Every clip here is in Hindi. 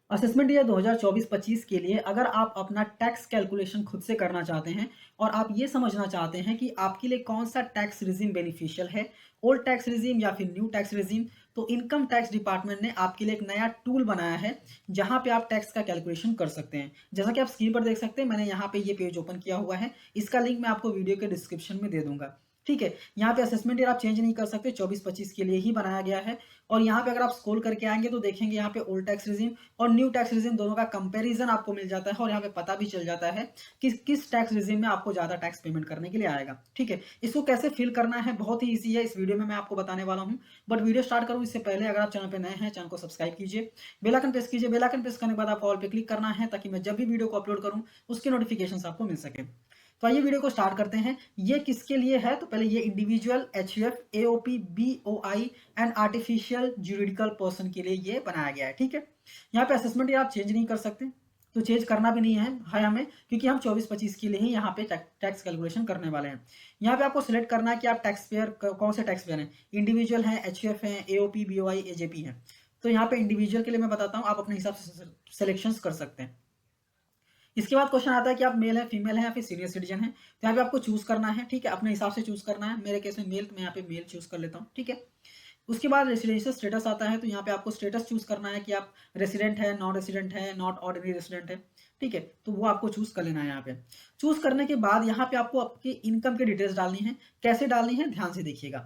असेसमेंट ईयर 2024-25 के लिए अगर आप अपना टैक्स कैलकुलेशन खुद से करना चाहते हैं और आप ये समझना चाहते हैं कि आपके लिए कौन सा टैक्स रिजीम बेनिफिशियल है, ओल्ड टैक्स रिजीम या फिर न्यू टैक्स रिजीम, तो इनकम टैक्स डिपार्टमेंट ने आपके लिए एक नया टूल बनाया है जहां पे आप टैक्स का कैलकुलेशन कर सकते हैं। जैसा कि आप स्क्रीन पर देख सकते हैं, मैंने यहाँ पे ये पेज ओपन किया हुआ है। इसका लिंक मैं आपको वीडियो के डिस्क्रिप्शन में दे दूंगा। ठीक है, यहाँ पे असेसमेंट ईयर आप चेंज नहीं कर सकते, 24-25 के लिए ही बनाया गया है। और यहाँ पे अगर आप स्क्रॉल करके आएंगे तो देखेंगे यहाँ पे ओल्ड टैक्स रिजीम और न्यू टैक्स रिजीम दोनों का कंपैरिजन आपको मिल जाता है और यहाँ पे पता भी चल जाता है कि किस टैक्स रिजीम में आपको ज्यादा टैक्स पेमेंट करने के लिए आएगा। ठीक है, इसको कैसे फिल करना है बहुत ही ईजी है, इस वीडियो में मैं आपको बताने वाला हूँ। बट वीडियो स्टार्ट करूँ इससे पहले अगर आप चैनल पर नए हैं, चैनल को सब्सक्राइब कीजिए, बेल आइकन प्रेस कीजिए। बेल आइकन प्रेस करने के बाद आपको ऑल पे क्लिक करना है ताकि मैं जब भी वीडियो को अपलोड करूँ उसकी नोटिफिकेशन आपको मिल सके। तो आइए वीडियो को स्टार्ट करते हैं। ये किसके लिए है, तो पहले ये individual, HUF, AOP, BOI and artificial juridical person के लिए ये बनाया गया है। ठीक है, यहाँ पे असेसमेंट आप चेंज नहीं कर सकते, तो चेंज करना भी नहीं है हमें, क्योंकि हम 24-25 के लिए ही यहाँ पे टैक्स कैलकुलेशन करने वाले हैं। यहाँ पे आपको सिलेक्ट करना है कि आप टैक्स पेयर कौन से टैक्स पेयर हैं, इंडिविजुअल है, एचयूएफ है, एओपी, बीओआई, एजेपी है। तो यहाँ पे इंडिविजुअल के लिए मैं बताता हूँ, आप अपने हिसाब से सिलेक्शन कर सकते हैं। इसके बाद क्वेश्चन आता है कि आप मेल है, फीमेल है या फिर सीनियर सिटीजन है। तो यहाँ पे आपको चूज करना है। ठीक है, अपने हिसाब से चूज करना है। मेरे केस में मेल, तो मैं यहाँ पे मेल चूज कर लेता हूँ। ठीक है, उसके बाद रेसिडेंशियल स्टेटस आता है। तो यहाँ पे आपको स्टेटस चूज करना है कि आप रेसिडेंट है, नॉन रेसिडेंट है, नॉट ऑर्डिनरी रेसिडेंट है। ठीक है, तो वो आपको चूज कर लेना है। यहाँ पे चूज करने के बाद यहाँ पे आपको आपकी इनकम की डिटेल्स डालनी है। कैसे डालनी है, ध्यान से देखिएगा।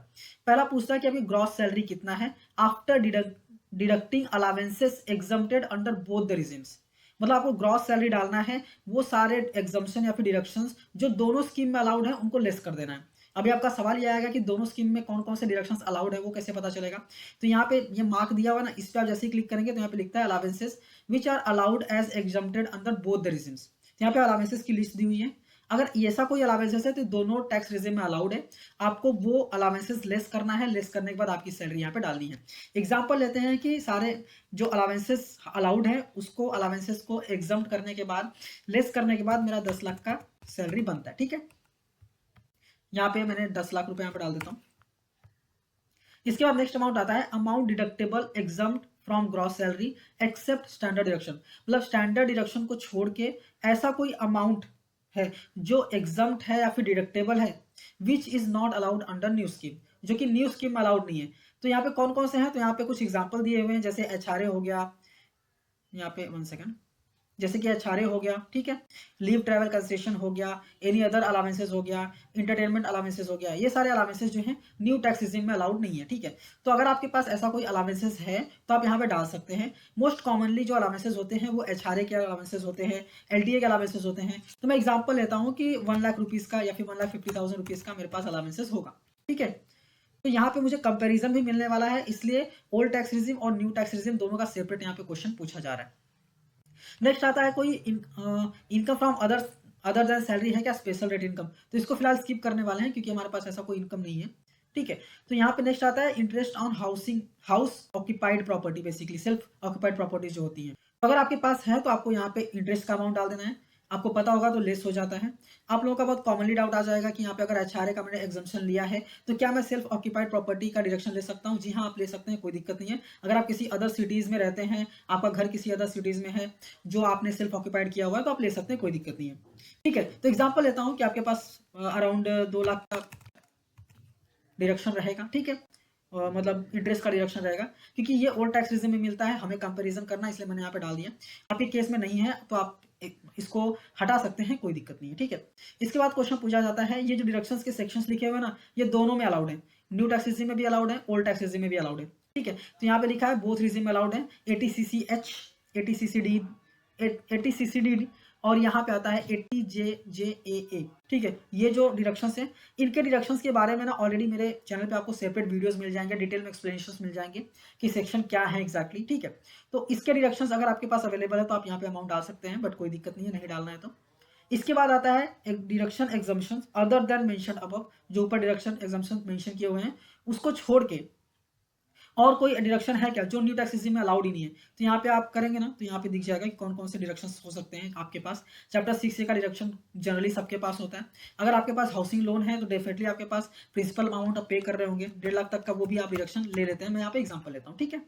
पहला पूछता है कि अभी ग्रॉस सैलरी कितना है after deducting allowances exempted under both the regimes. मतलब आपको ग्रॉस सैलरी डालना है, वो सारे एग्जम्पशन या फिर डिडक्शंस जो दोनों स्कीम में अलाउड है उनको लेस कर देना है। अभी आपका सवाल ये आएगा कि दोनों स्कीम में कौन कौन से डिडक्शंस अलाउड है, वो कैसे पता चलेगा। तो यहाँ पे ये मार्क दिया हुआ ना, इस पे आप जैसे ही क्लिक करेंगे तो यहाँ पे लिखता है allowances which are allowed as exempted under both the regimes. यहाँ पे अलावेंसेस की लिस्ट दी हुई है। अगर ऐसा कोई अलावेंसेस है तो दोनों टैक्स रिजिम में अलाउड है, आपको वो अलावेंसेस लेस करना है। लेस करने के बाद आपकी सैलरी यहाँ पे डालनी है। एग्जाम्पल लेते हैं कि सारे जो अलावेंसेस अलाउड है उसको अलावेंसेस को एग्जम्प्ट करने के बाद, लेस करने के बाद मेरा 10 लाख का सैलरी बनता है। ठीक है, यहाँ पे मैंने 10 लाख रुपए यहाँ पे डाल देता हूँ। इसके बाद नेक्स्ट अमाउंट आता है amount deductible exempt from gross salary except standard deduction. मतलब स्टैंडर्ड डिडक्शन को छोड़ के ऐसा कोई अमाउंट है जो एग्जम्प्ट है या फिर डिडक्टेबल है, which is not allowed under new scheme, जो कि न्यू स्कीम में अलाउड नहीं है। तो यहाँ पे कौन कौन से हैं, तो यहाँ पे कुछ एग्जाम्पल दिए हुए हैं, जैसे एचआरए हो गया, यहाँ पे 1 सेकेंड, जैसे कि एचआरए हो गया। ठीक है, लीव ट्रैवल कंसेशन हो गया, एनी अदर अलावेंसेज हो गया, इंटरटेनमेंट अलावेंसेज हो गया। ये सारे अलावेंसेज जो हैं न्यू टैक्स रिजिम में अलाउड नहीं है। ठीक है, तो अगर आपके पास ऐसा कोई अलावेंसेज है तो आप यहाँ पे डाल सकते हैं। मोस्ट कॉमनली जो अलावेंसेज होते हैं वो एचआरए के अलावेंसेज होते हैं, एलडीए के अलावेंसेज होते हैं। तो मैं एग्जाम्पल लेता हूँ कि 1 लाख रुपीज का या फिर 1,50,000 रुपीज का मेरे पास अलावेंसेज होगा। ठीक है, तो यहाँ पे मुझे कंपेरिजन भी मिलने वाला है, इसलिए ओल्ड टैक्स रिजिम और न्यू टैक्स रिजिम दोनों का सेपरेट यहाँ पे क्वेश्चन पूछा जा रहा है। नेक्स्ट आता है कोई income from other than salary है क्या, स्पेशल रेट इनकम। तो इसको फिलहाल स्किप करने वाले हैं क्योंकि हमारे पास ऐसा कोई इनकम नहीं है। ठीक है, तो यहाँ पे नेक्स्ट आता है interest on housing, house occupied property, basically self occupied properties जो होती हैं। तो अगर आपके पास है तो आपको यहाँ पे इंटरेस्ट का अमाउंट डाल देना है। आपको पता होगा तो लेस हो जाता है। आप लोगों का बहुत कॉमनली डाउट आ जाएगा कि यहाँ पे अगर एचआरए का मैंने एग्जम्पशन लिया है तो क्या मैं सेल्फ ऑक्यूपाइड प्रॉपर्टी का डिडक्शन ले सकता हूँ। जी हाँ, आप ले सकते हैं, कोई दिक्कत नहीं है। अगर आप किसी अदर सिटीज में रहते हैं, आपका घर किसी अदर सिटीज में है जो आपने सेल्फ ऑक्यूपाइड किया हुआ है, तो आप ले सकते हैं, कोई दिक्कत नहीं है। ठीक है, तो एग्जाम्पल लेता हूँ कि आपके पास अराउंड 2 लाख का डिडक्शन रहेगा। ठीक है, मतलब इंटरेस्ट का डिडक्शन रहेगा, क्योंकि ये ओल्ड टैक्स रिजिम में मिलता है, हमें कंपैरिजन करना है, इसलिए मैंने यहाँ पे डाल दिया। आपके केस में नहीं है तो आप इसको हटा सकते हैं, कोई दिक्कत नहीं है। ठीक है, इसके बाद क्वेश्चन पूछा जाता है ये जो डिडक्शंस के सेक्शंस लिखे हुए हैं ना, ये दोनों में अलाउड है। न्यू टैक्स रिजिम में भी अलाउड है, ओल्ड टैक्स रिजिम में भी अलाउड है। ठीक है, तो यहाँ पे लिखा है बोथ रिजिम में अलाउड है, एटीसीसीएच, एटीसीसीडी, एटीसीसीडी, और यहाँ पे आता है 80JJAA। ठीक है, ये जो डिडक्शंस हैं, इनके डिडक्शंस के बारे में ना ऑलरेडी मेरे चैनल पे आपको सेपरेट वीडियोस मिल जाएंगे, डिटेल में एक्सप्लेनेशंस मिल जाएंगे कि सेक्शन क्या है एग्जैक्टली। ठीक है, तो इसके डिडक्शंस अगर आपके पास अवेलेबल है तो आप यहाँ पे अमाउंट डाल सकते हैं, बट कोई दिक्कत नहीं है, नहीं डालना है तो। इसके बाद आता है एक deduction exemption other than mention above. जो ऊपर डिडक्शन एग्जम्पशन मेंशन किए हुए हैं उसको छोड़ के और कोई डिडक्शन है क्या जो न्यू टैक्स रिजिम में अलाउड ही नहीं है। तो यहाँ पे आप करेंगे ना तो यहाँ पे दिख जाएगा कि कौन कौन से डिडक्शंस हो सकते हैं आपके पास। चैप्टर 6A का डिडक्शन जनरली सबके पास होता है। अगर आपके पास हाउसिंग लोन है तो डेफिनेटली आपके पास प्रिंसिपल अमाउंट आप पे कर रहे होंगे, 1.5 लाख तक का, वो भी आप डिडक्शन ले लेते हैं। मैं यहाँ पे एग्जाम्पल लेता हूँ। ठीक है,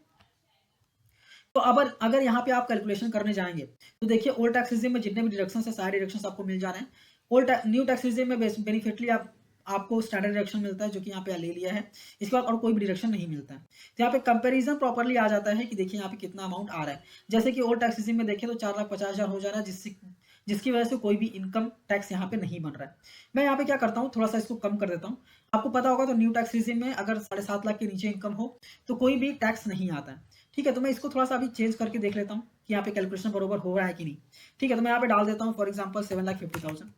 तो अगर अगर यहाँ पे आप कैलकुलेशन करने जाएँगे, तो देखिए ओल्ड टैक्स रेज़िम में जितने भी डिडक्शंस हैं, सारे डिडक्शंस आपको मिल जा रहे हैं। न्यू टैक्स रेज़िम में बेनिफिटली आप आपको स्टैंडर्ड डिडक्शन मिलता है, जो कि यहाँ पे ले लिया है। इसके बाद और कोई भी डिडक्शन नहीं मिलता है। तो यहाँ पे कंपैरिज़न प्रॉपर्ली आ जाता है कि देखिए यहाँ पे कितना अमाउंट आ रहा है। जैसे कि ओल्ड टैक्स रेज़िम में देखें तो 4,50,000 हो जा रहा है, जिसकी वजह से कोई भी इनकम टैक्स यहाँ पे नहीं बन रहा है। मैं यहाँ पे क्या करता हूँ, थोड़ा-सा इसको कम कर देता हूँ। आपको पता होगा तो न्यू टैक्स रेज़िम में अगर 7.5 लाख के नीचे इनकम हो, तो कोई भी टैक्स नहीं आता है। ठीक है, तो मैं इसको थोड़ा-सा अभी चेंज करके देख लेता हूँ कि यहाँ पे कैलकुलेशन बरोबर हो रहा है कि नहीं। ठीक है, तो मैं यहाँ पे डाल देता हूँ फॉर एग्ज़ाम्पल 7,50,000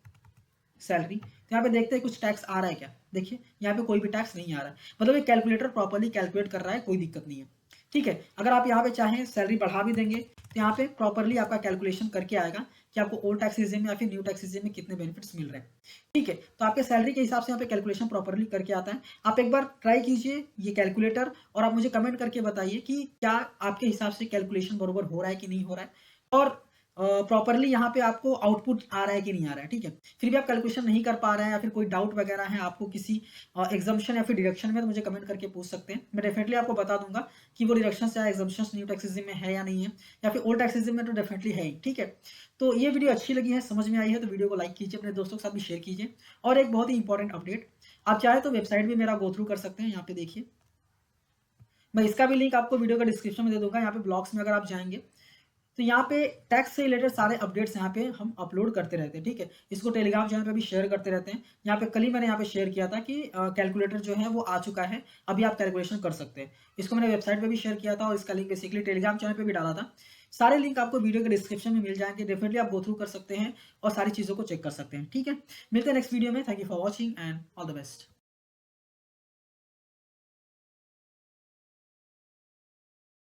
सैलरी। तो यहाँ पे देखते हैं कुछ टैक्स आ रहा है क्या? देखिए, यहाँ पे कोई भी टैक्स नहीं आ रहा है। मतलब ये कैलकुलेटर प्रॉपर्ली कैलकुलेट कर रहा है, कोई दिक्कत नहीं है। ठीक है, अगर आप यहाँ पे चाहें सैलरी बढ़ा भी देंगे, तो यहाँ पे प्रॉपर्ली आपका कैलकुलेशन करके आएगा कि आपको ओल्ड टैक्स रेज़िम में या फिर न्यू टैक्स रेज़िम में कितने बेनिफिट्स मिल रहे हैं। ठीक है, तो आपके सैलरी के हिसाब से यहाँ पे कैलकुलेशन प्रॉपर्ली करके आता है। आप एक बार ट्राई कीजिए ये कैलकुलेटर और आप मुझे कमेंट करके बताइए कि क्या आपके हिसाब से कैलकुलेशन बरोबर हो रहा है कि नहीं हो रहा है, और प्रॉपर्ली यहाँ पे आपको आउटपुट आ रहा है कि नहीं आ रहा है। ठीक है, फिर भी आप कैलकुलेशन नहीं कर पा रहे हैं या फिर कोई डाउट वगैरह है आपको किसी एग्जम्पशन या फिर डिडक्शन में, तो मुझे कमेंट करके पूछ सकते हैं। मैं डेफिनेटली आपको बता दूंगा कि वो डिडक्शन या एग्जम्पशन न्यू टैक्सेसिज्म में है या नहीं है, या फिर ओल्ड टैक्सेसिज्म में तो डेफिनेटली है ही। ठीक है, तो ये वीडियो अच्छी लगी है, समझ में आई है, तो वीडियो को लाइक कीजिए, अपने दोस्तों के साथ भी शेयर कीजिए। और एक बहुत ही इंपॉर्टेंट अपडेट, आप चाहे तो वेबसाइट भी मेरा गो थ्रू कर सकते हैं। यहाँ पे देखिए, मैं इसका भी लिंक आपको वीडियो का डिस्क्रिप्शन में दे दूंगा। यहाँ पे ब्लॉग्स में अगर आप जाएंगे तो यहाँ पे टैक्स से रिलेटेड सारे अपडेट्स यहाँ पे हम अपलोड करते रहते हैं। ठीक है, इसको टेलीग्राम चैनल पे भी शेयर करते रहते हैं। यहाँ पे कल ही मैंने यहाँ पे शेयर किया था कि कैलकुलेटर जो है वो आ चुका है, अभी आप कैलकुलेशन कर सकते हैं। इसको मैंने वेबसाइट पे भी शेयर किया था और इसका लिंक बेसिकली टेलीग्राम चैनल पे भी डाला था। सारे लिंक आपको वीडियो के डिस्क्रिप्शन में मिल जाएंगे, डेफिनेटली आप गो थ्रू कर सकते हैं और सारी चीज़ों को चेक कर सकते हैं। ठीक है, मिलते हैं नेक्स्ट वीडियो में। Thank you for watching and all the best.